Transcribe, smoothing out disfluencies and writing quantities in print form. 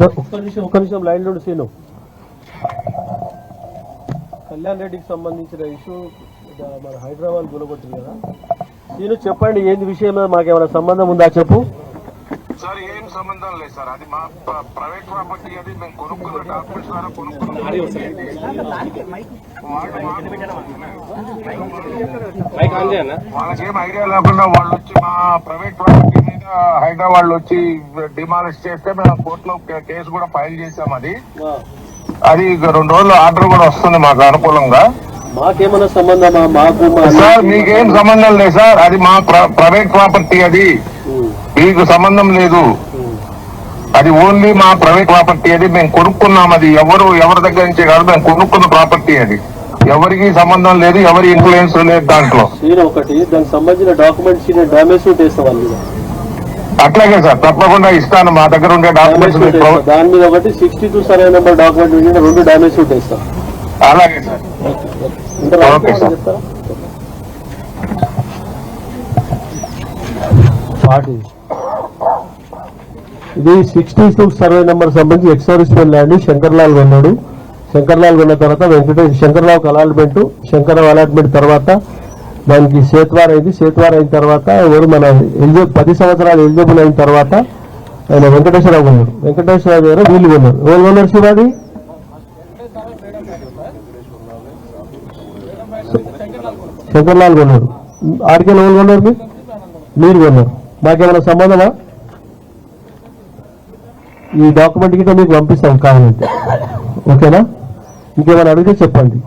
ఒక్క నిమిషం లైన్ నుండి సీను. కళ్యాణ్ రెడ్డికి సంబంధించిన ఇష్యూ మన హైదరాబాద్ గులగొట్టింది కదా, సీను చెప్పండి ఏంది విషయంలో మాకేమైనా సంబంధం ఉందా చెప్పు. సార్ ఏం సంబంధం లేదు సార్, అది మా ప్రైవేట్ ప్రాపర్టీ, అది మేము కొనుక్కున్న డాక్యుమెంట్స్ ద్వారా కొనుక్కున్నాం. వాళ్ళకేం ఐడియా లేకుండా వాళ్ళు వచ్చి మా ప్రైవేట్ ప్రాపర్టీ మీద హైదరాబాద్ వచ్చి డిమాలిష్ చేస్తే మేము కోర్టులో కేసు కూడా ఫైల్ చేసాం. అది 2 రోజులు ఆర్డర్ కూడా వస్తుంది మాకు అనుకూలంగా. మాకేమైనా సంబంధమా? మాకు సార్ మీకేం సంబంధం లేదు సార్, అది మా ప్రైవేట్ ప్రాపర్టీ, అది మీకు సంబంధం లేదు. అది ఓన్లీ మా ప్రైవేట్ ప్రాపర్టీ, అది మేము కొనుక్కున్నాం. అది ఎవరి దగ్గర నుంచి కాదు, మేము కొనుక్కున్న ప్రాపర్టీ. అది ఎవరికి సంబంధం లేదు, ఎవరి ఇన్ఫ్లుయెన్స్ లేదు దాంట్లో. ఒకటి దానికి సంబంధించిన డాక్యుమెంట్స్ డామేజ్ షూట్ వేస్తాం. అట్లాగే సార్, తప్పకుండా ఇస్తాను. మా దగ్గర ఉండే డాక్యుమెంట్స్ దాని మీద ఒకటి 62 survey number document 2 damage shoot వేస్తాం. అలాగే సార్, ఓకే సార్. ఇది 62 సర్వే నెంబర్ సంబంధించి ఎక్సర్విస్మెన్ ల్యాండ్ శంకర్లాల్ కొన్నాడు. శంకర్లాల్ కొన్న తర్వాత శంకర్రావుకి అలాట్మెంట్, శంకర్రావు అలాట్మెంట్ తర్వాత దానికి సేత్వార్ అయింది. సేత్వార్ అయిన తర్వాత ఎవరు మన 10 సంవత్సరాలు ఎలిజిబుల్ అయిన తర్వాత ఆయన వెంకటేశ్వరరావు కొన్నాడు. వెంకటేశ్వరరావు గారు వీళ్ళు కొన్నారు. ఎవరు కొన్నారు శివాది? శంకర్లాల్ కొన్నాడు. ఆడికెళ్ళి ఎవరు కొన్నారు? మీరు కొన్నారు. మాకేమైనా సంబంధమా? ఈ డాక్యుమెంట్ కింద మీకు పంపిస్తాం కావాలంటే. ఓకేనా? ఇంకేమైనా అడిగితే చెప్పండి.